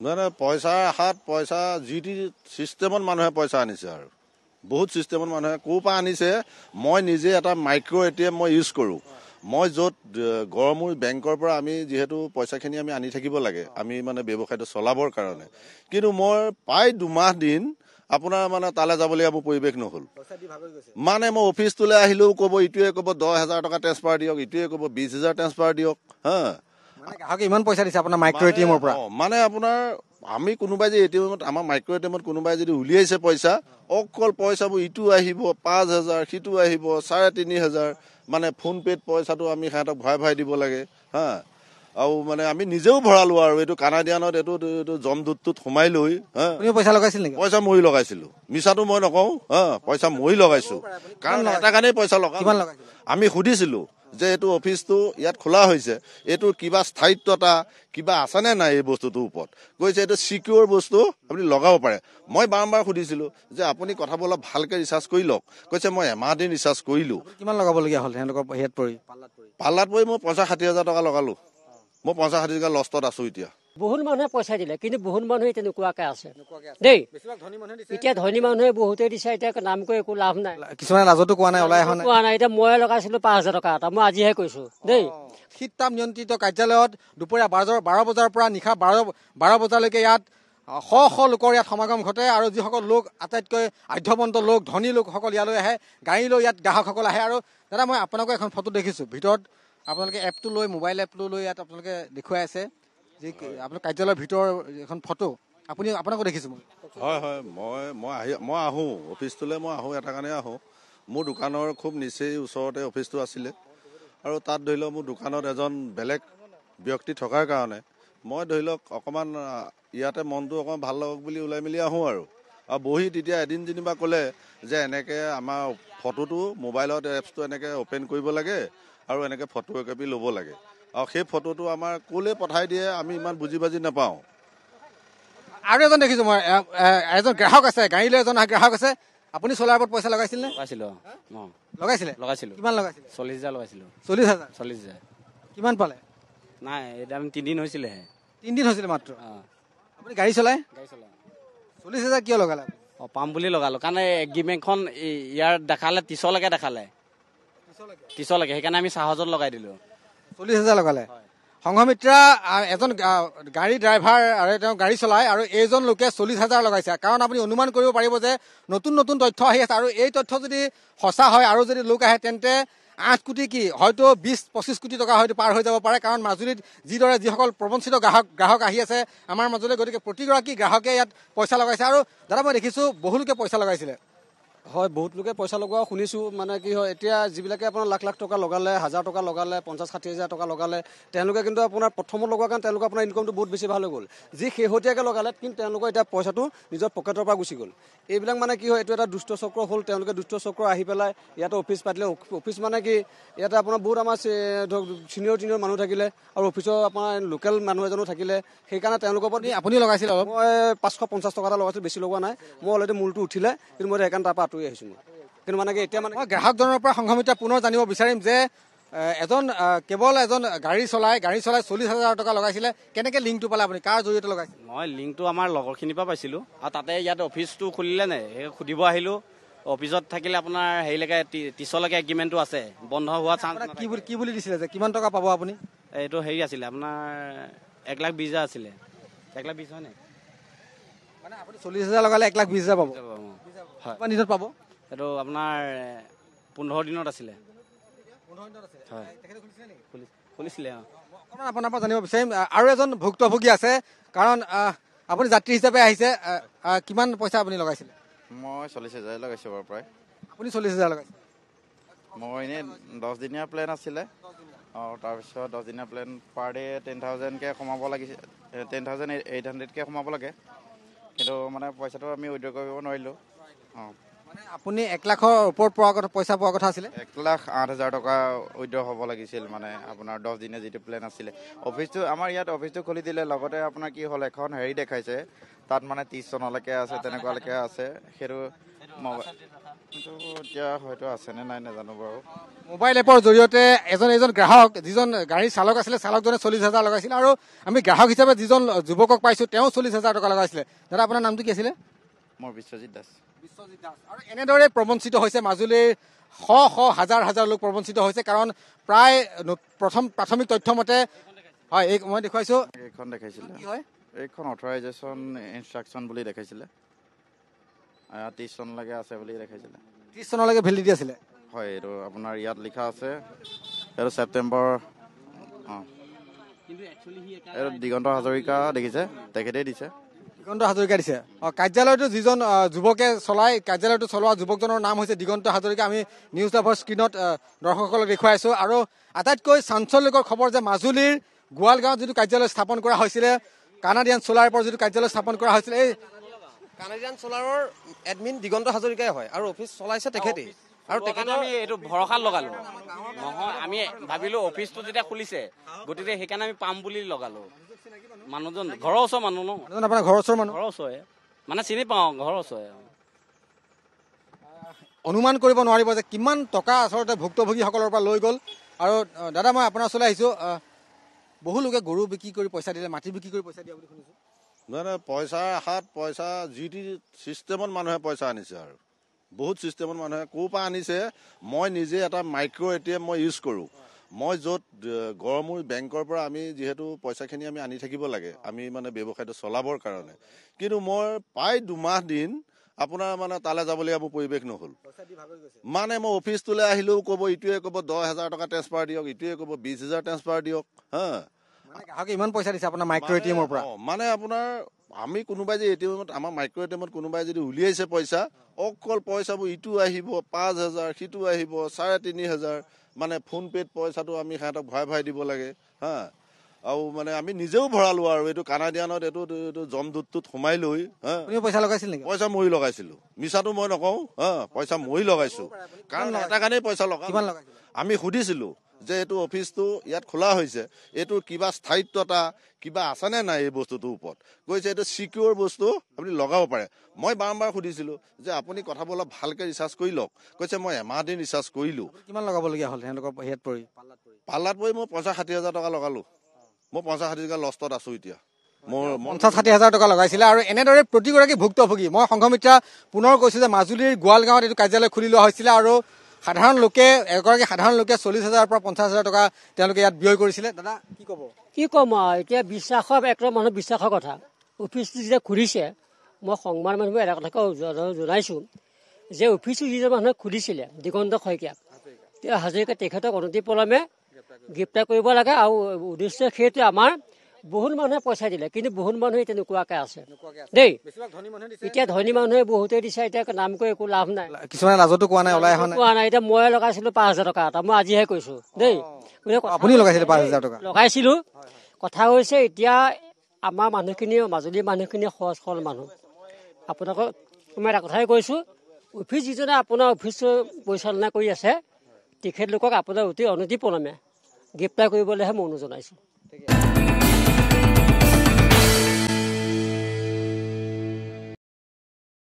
মানে পইচাৰ আশাত পইচা যি টি ছিষ্টেমত মানুহে পইচা আনিছে আৰু বহুত ছিষ্টেমত মানুহে ক'ৰ পৰা আনিছে। মই নিজে এটা মাইক্ৰ' ATM মই ইউজ কৰোঁ। মই য'ত গড়মূৰ বেংকৰ পৰা আমি যিহেতু পইচাখিনি আমি আনি থাকিব লাগে আমি মানে ব্যৱসায়টো চলাবৰ কাৰণে, কিন্তু মই প্ৰায় 2 মাহ দিন আপোনাৰ মানে তালৈ যাবলগীয়া মোৰ পৰিৱেশ নহ'ল। মানে মই অফিচটোলৈ আহিলেও ক'ব, ইটোৱে ক'ব 10,000 টকা ট্ৰেন্সফাৰ দিয়ক, ইটোৱে ক'ব 20,000 ট্ৰেন্সফাৰ দিয়ক। হা, গ্ৰাহকে ইমান পইচা দিছে আপোনাৰ মাইক্ৰ' ATMৰ পৰা? মানে আপোনাৰ আমি কোনোবাই যে ATMত আমাৰ মাইক্ৰ' ATMত কোনোবাই যদি উলিয়াইছে পইচা, অকল পইচাবোৰ ইটো আহিব 5,000, সিটো আহিব 3,500, মানে ফোন পে'ত পইচাটো আমি সিহঁতক ভৰাই দিব লাগে। হা, আৰু মানে আমি নিজেও ভৰালো আৰু এইটো কানাডিয়ানত এইটো জমদূতটোত সোমাই লৈ। হা, পইচা লগাইছিল নেকি? পইচা মৰি লগাইছিলো, মিছাটো মই নকওঁ। হা, পইচা মৰি লগাইছো, কাৰণ এটা কাৰণেই পইচা লগাইছিলো। আমি সুধিছিলো যে এইটো অফিচটো ইয়াত খোলা হৈছে, এইটোৰ কিবা স্থায়িত্বতা কিবা আছেনে নাই এই বস্তুটোৰ ওপৰত। কৈছে এইটো চিকিউৰ বস্তু, আপুনি লগাব পাৰে। মই বাৰম্বাৰ সুধিছিলো যে আপুনি কথাবোৰ অলপ ভালকে ৰিচাৰ্জ কৰি লওক। কৈছে মই এমাহ দিন ৰিচাৰ্জ কৰিলো। কিমান লগাবলগীয়া হ'ল তেওঁলোকৰ হেৰিত পৰি? পাল্লাত পৰি মই 50,000-60,000 টকা লগালো। মই 50,000 টকা লষ্টত আছো এতিয়া। বহুত মানুহে পইচা দিলে, কিন্তু বহুত মানুহে এতিয়া নোকোৱাকে আছে দেই। এতিয়া ধনী মানুহে বহুতে দিছে, এতিয়া নাম কৰি একো লাভ নাই। কিছুমানে লাজতো কোৱা নাই, ওলাই অহা নাই। কোৱা নাই, এতিয়া মই লগাইছিলো 5,000 টকা এটা, মই আজিহে কৈছো দেই। শীত তাপ নিয়ন্ত্ৰিত কাৰ্যালয়ত দুপৰীয়া 12 বজাৰ পৰা নিশা 12 বজালৈকে ইয়াত শ লোকৰ ইয়াত সমাগম ঘটে, আৰু যিসকল লোক আটাইতকৈ আধ্যবন্ত লোক, ধনী লোকসকল ইয়ালৈ আহে, গাড়ী লৈ ইয়াত গ্ৰাহকসকল আহে। আৰু দাদা, মই আপোনালোকৰ এখন ফটো দেখিছোঁ, ভিতৰত আপোনালোকে এপটো লৈ, মোবাইল এপটো লৈ ইয়াত আপোনালোকে দেখুৱাই আছে, যি আপোনাৰ কাৰ্যালয়ৰ ভিতৰৰ এখন ফটো আপোনাকো দেখিছোঁ মই। হয় হয়, মই আহোঁ অফিচটোলৈ, মই আহোঁ এটা কাৰণে আহোঁ। মোৰ দোকানৰ খুব নিচেই ওচৰতে অফিচটো আছিলে, আৰু তাত ধৰি লওক মোৰ দোকানত এজন বেলেগ ব্যক্তি থকাৰ কাৰণে মই ধৰি লওক অকণমান ইয়াতে মনটো অকণমান ভাল লাগক বুলি ওলাই মেলি আহোঁ আৰু বহি তেতিয়া এদিন যেনিবা ক'লে যে এনেকৈ আমাৰ ফটোটো মোবাইলত এপছটো এনেকৈ অ'পেন কৰিব লাগে আৰু এনেকৈ ফটো একপি ল'ব লাগে, আৰু সেই ফটোটো আমাৰ ক'লৈ পঠাই দিয়ে আমি ইমান বুজি বাজি নাপাওঁ। আৰু এজন দেখিছোঁ মই, এজন গ্ৰাহক আছে, গাড়ী লৈ এজন গ্ৰাহক আছে। আপুনি চলাৰ ওপৰত পইচা লগাইছিল নে? লগাইছিলে। কিমান লগাইছিলে? 40,000 লগাইছিলো। 40,000? 40,000। কিমান পালে? নাই, এতিয়া আমি 3 দিন হৈছিলেহে। 3 দিন হৈছিলে মাত্ৰ? আপুনি গাড়ী চলাই? 40,000 কিয় লগালে? পাম বুলি লগালো, কাৰণ এগ্ৰিমেণ্টখন ইয়াৰ দেখালে 30লৈকে দেখালে, 30লৈকে, সেইকাৰণে আমি চাহজত লগাই দিলো। 40,000 লগালে। সংঘমিত্ৰা এজন গাড়ী ড্ৰাইভাৰ আৰু তেওঁ গাড়ী চলায়, আৰু এইজন লোকে 40,000 লগাইছে। কাৰণ আপুনি অনুমান কৰিব পাৰিব যে নতুন নতুন তথ্য আহি আছে, আৰু এই তথ্য যদি সঁচা হয় আৰু যদি লোক আহে, তেন্তে 8 কোটি কি হয়তো 20-25 কোটি টকা হয়তো পাৰ হৈ যাব পাৰে। কাৰণ মাজুলীত যিদৰে যিসকল প্ৰবঞ্চিত গ্ৰাহক আহি আছে আমাৰ মাজলৈ, গতিকে প্ৰতিগৰাকী গ্ৰাহকে ইয়াত পইচা লগাইছে। আৰু দাদা, মই দেখিছোঁ বহু লোকে পইচা লগাইছিলে। হয়, বহুত লোকে পইচা লগোৱা শুনিছোঁ। মানে কি হয়, এতিয়া যিবিলাকে আপোনাৰ লাখ লাখ টকা লগালে, 1,000 টকা লগালে, 50-60,000 টকা লগালে, তেওঁলোকে কিন্তু আপোনাৰ প্ৰথমত লগোৱাৰ কাৰণে তেওঁলোকৰ আপোনাৰ ইনকমটো বহুত বেছি ভাল হৈ গ'ল। যি শেহতীয়াকৈ লগালে, কিন্তু তেওঁলোকৰ এতিয়া পইচাটো নিজৰ পকেটৰ পৰা গুচি গ'ল। এইবিলাক মানে কি হয়, এইটো এটা দুষ্ট চক্ৰ হ'ল। তেওঁলোকে দুষ্ট চক্ৰ আহি পেলাই ইয়াতে অফিচ পাতিলে। অফিচ মানে কি, ইয়াতে আপোনাৰ বহুত আমাৰ ধৰক চিনিয়ৰ মানুহ থাকিলে, আৰু অফিচৰ আপোনাৰ লোকেল মানুহ এজনো থাকিলে। সেইকাৰণে তেওঁলোকৰ ওপৰত আপুনি লগাইছিলে অলপ? মই 550 টকা এটা লগাইছিলোঁ, বেছি লগোৱা নাই। মই অলৰেডি মূলটো উঠিলে, কিন্তু মই সেইকাৰণে তাৰপৰা আঁতৰি আহিছোঁ মই। কিন্তু মানে কি, এতিয়া মানে মই গ্ৰাহকজনৰ পৰা সংঘমিত্ৰা পুনৰ জানিব বিচাৰিম যে কেৱল এজন গাড়ী চলাই 40,000 টকা লগাইছিলে। কেনেকৈ লিংকটো পালে আপুনি? কাৰ জৰিয়তে লগাইছিলে? মই লিংকটো আমাৰ লগৰখিনিৰ পৰা পাইছিলোঁ, আৰু তাতে ইয়াত অফিচটো খুলিলে নাই, সেই সুধিব আহিলোঁ। অফিচত থাকিলে আপোনাৰ হেৰিলৈকে 30লৈকে এগ্ৰিমেণ্টটো আছে, বন্ধ হোৱা চান্স কি বুলি দিছিলে যে কিমান টকা পাব আপুনি? এইটো হেৰি আছিলে আপোনাৰ 1,20,000 আছিলে। 1,20,000 হয় নাই? মানে আপুনি 40,000 লগালে 1,20,000 পাব? হয়। কিমান দিনত পাব? এইটো আপোনাৰ 15 দিনত আছিলে। 15 দিনত আছিলে? হয়, খুলিছিলে। অকণমান আপোনাৰ পৰা জানিব বিচাৰিম, আৰু এজন ভুক্তভোগী আছে, কাৰণ আপুনি যাত্ৰী হিচাপে আহিছে। কিমান পইচা আপুনি লগাইছিলে? মই 40,000 লগাইছোঁ বাৰু প্ৰায়। আপুনি 40,000 লগাইছে? মই এনেই 10 দিনীয়া প্লেন আছিলে, তাৰপিছত 10 দিনীয়া প্লেন পাৰ ডে 10,000কৈ সোমাব লাগিছে, 10,800কৈ সোমাব লাগে, কিন্তু মানে পইচাটো আমি উইড্ৰ কৰিব নোৱাৰিলোঁ। মানে আপুনি 1 লাখৰ ওপৰত পইচা পোৱাৰ কথা আছিলে? 1,08,000 টকা উইড্ৰ হ'ব লাগিছিল, মানে আপোনাৰ 10 দিনীয়া যিটো প্লেন আছিলে। অফিচটো আমাৰ ইয়াত অফিচটো খুলি দিলে, লগতে আপোনাৰ কি হ'ল, এখন হেৰি দেখাইছে তাত মানে 30 চনলৈকে আছে, তেনেকুৱালৈকে আছে। কিন্তু এতিয়া হয়তো আছেনে নাই নাজানো বাৰু। মোবাইল এপৰ জৰিয়তে এজন গ্ৰাহক যিজন গাড়ীৰ চালক আছিলে চালকজনে 40,000 লগাইছিল আৰু আমি গ্ৰাহক হিচাপে যিজন যুৱকক পাইছো তেওঁ 40,000 টকা লগাইছিলে। দাদা আপোনাৰ নামটো কি আছিলে? মোৰ বিশ্বজিৎ দাস। আৰু এনেদৰে প্ৰবঞ্চিত হৈছে মাজুলীৰ শ শ হাজাৰ হাজাৰ লোক প্ৰবঞ্চিত হৈছে, কাৰণ প্ৰায় প্ৰাথমিক তথ্য মতে হয় এই মই দেখুৱাইছো এইখন দেখাইছিলে, কি হয় এইখন অথৰাইজেশ্যন ইনষ্ট্ৰাকশ্যন বুলি দেখাইছিলে, 30 চনলৈকে আছে বুলি দেখাইছিলে। 30 চনলৈকে ভেলিডিটি আছিলে। হয়, এইটো আপোনাৰ ইয়াত লিখা আছে, এইটো ছেপ্টেম্বৰ। এইটো দিগন্ত হাজৰিকা দেখিছে, তেখেতেই দিছে। দিগন্ত হাজৰিকা দিছে। কাৰ্যালয়টো যিজন যুৱকে চলায়, কাৰ্যালয়টো চলোৱা যুৱকজনৰ নাম হৈছে দিগন্ত হাজৰিকা। আমি নিউজ লাভৰ স্ক্ৰীণত দৰ্শকসকলক দেখুৱাইছো। আৰু আটাইতকৈ চাঞ্চল্যকৰ খবৰ যে মাজুলীৰ গোৱালগাঁৱত যিটো কাৰ্যালয় স্থাপন কৰা হৈছিলে, কানাডিয়ান চ'লাৰ পৰা যিটো কাৰ্যালয় স্থাপন কৰা হৈছিলে, এই কানাডিয়ান চ'লাৰৰ এডমিন দিগন্ত হাজৰিকাই হয় আৰু অফিচ চলাইছে তেখেতেই। আৰু তেখেতৰ আমি এইটো ভৰসাত লগালো নহয়, আমি ভাবিলো অফিচটো যেতিয়া খুলিছে গতিকে সেইকাৰণে আমি পাম বুলি লগালো। মানুহজন ঘৰৰ ওচৰৰ মানুহ ন, আপোনাৰ ঘৰৰ ওচৰৰ মানুহ, ঘৰৰ ওচৰে মানে চিনি পাওঁ, ঘৰৰ ওচৰে। অনুমান কৰিব নোৱাৰিব যে কিমান টকা আচলতে ভুক্তভোগীসকলৰ পৰা লৈ গ'ল। আৰু দাদা মই আপোনাৰ ওচৰলৈ আহিছো, বহু লোকে গৰু বিক্ৰী কৰি পইচা দিলে, মাটি বিক্ৰী কৰি পইচা দিয়া বুলি শুনিছো। নহয় পইচাৰ আশাত পইচা যি টি ছিষ্টেমত মানুহে পইচা আনিছে আৰু বহুত ছিষ্টেমত মানুহে ক'ৰ পৰা আনিছে। মই নিজে এটা মাইক্ৰ' ATM মই ইউজ কৰোঁ। মই য'ত গড়মূৰ বেংকৰ পৰা আমি যিহেতু পইচাখিনি আমি আনি থাকিব লাগে আমি মানে ব্যৱসায়টো চলাবৰ কাৰণে, কিন্তু মই প্ৰায় 2 মাহ দিন আপোনাৰ মানে তালৈ যাবলগীয়া মোৰ পৰিৱেশ নহ'ল। মানে মই অফিচটোলৈ আহিলেও ক'ব, ইটোৱে ক'ব 10,000 টকা ট্ৰেন্সফাৰ দিয়ক, ইটোৱে ক'ব 20,000 ট্ৰেন্সফাৰ দিয়ক। গ্ৰাহকে ইমান পইচা দিছে আপোনাৰ মাইক্ৰ' ATMৰ পৰা। মানে আপোনাৰ আমি কোনোবাই যে ATMত আমাৰ মাইক্ৰ' ATMত কোনোবাই যদি উলিয়াইছে পইচা, অকল পইচাবোৰ ইটো আহিব 5,000, সিটো আহিব 3,500, মানে ফোন পে'ত পইচাটো আমি সিহঁতক ভৰাই দিব লাগে। আৰু মানে আমি নিজেও ভৰালো আৰু এইটো কানাডিয়ানত এইটো জমদূতটোত সোমাই লৈ পইচা লগাইছিল নেকি? পইচা মৰি লগাইছিলো, মিছাটো মই নকওঁ। পইচা মৰি লগাইছো, কাৰণ এটা কাৰণেই পইচা লগাওঁ। আমি সুধিছিলো যে এইটো অফিচটো ইয়াত খোলা হৈছে, এইটোৰ কিবা স্থায়িত্বতা কিবা আছেনে নাই এই বস্তুটোৰ ওপৰত। কৈছে এইটো চিকিউৰ বস্তু, আপুনি লগাব পাৰে। মই বাৰম্বাৰ সুধিছিলো যে আপুনি কথাবোৰ অলপ ভালকৈ ৰিচাৰ্জ কৰি লওক। কৈছে মই এমাহ দিন ৰিচাৰ্জ কৰিলো। কিমান লগাবলগীয়া হ'ল তেওঁলোকৰ হেৰিত পৰি? পাল্লাত পৰি মই 50-60 হাজাৰ টকা লগালো। মই 50-60 হাজাৰ লষ্টত আছো এতিয়া। মোৰ 50-60 হাজাৰ টকা লগাইছিলে। আৰু এনেদৰে প্ৰতিগৰাকী ভুক্তভোগী, মই সংঘমিত্ৰা পুনৰ কৈছো যে মাজুলীৰ গোৱালগাঁৱত এইটো কাৰ্যালয় খুলি লোৱা হৈছিলে আৰু এগৰাকী সাধাৰণ লোকে 40,000 পৰা 50,000 টকা তেওঁলোকে ইয়াত ব্যয় কৰিছিলে। দাদা কি ক'ব? কি ক'ম আৰু এতিয়া বিশ্বাসৰ একদম মানুহ বিশ্বাসৰ কথা। অফিচটো যেতিয়া খুলিছে মই সংবাদ মানুহবোৰ এটা কথাকে জনাইছোঁ যে অফিচটো যিজন মানুহে খুলিছিলে দিগন্ত শইকীয়াক, হাজৰিকা, তেখেতক অনতিপলমে গ্ৰেপ্তাৰ কৰিব লাগে। আৰু উদ্দেশ্য সেইটো আমাৰ বহুত মানুহে পইচা দিলে, কিন্তু বহুত মানুহে এতিয়া নোকোৱাকৈ আছে দেই। এতিয়া ধনী মানুহে বহুতে দিছে, এতিয়া নাম কৰি একো লাভ নাই। কিছুমানে লাজতো কোৱা নাই, ওলাই কোৱা নাই। এতিয়া মই লগাইছিলো 5,000 টকা এটা, মই আজিহে কৈছো দেই। আপুনি লগাইছিলে 5,000 টকা? লগাইছিলো। কথা হৈছে এতিয়া আমাৰ মানুহখিনি, মাজুলীৰ মানুহখিনি সহজ সৰল মানুহ। আপোনালোকক মই এটা কথাই কৈছো, অফিচ যিজনে আপোনাৰ অফিচটো পৰিচালনা কৰি আছে তেখেতলোকক আপোনাৰ অতি অনতিপলমে গ্ৰেপ্তাৰ কৰিবলৈহে মই অনুৰোধ জনাইছো।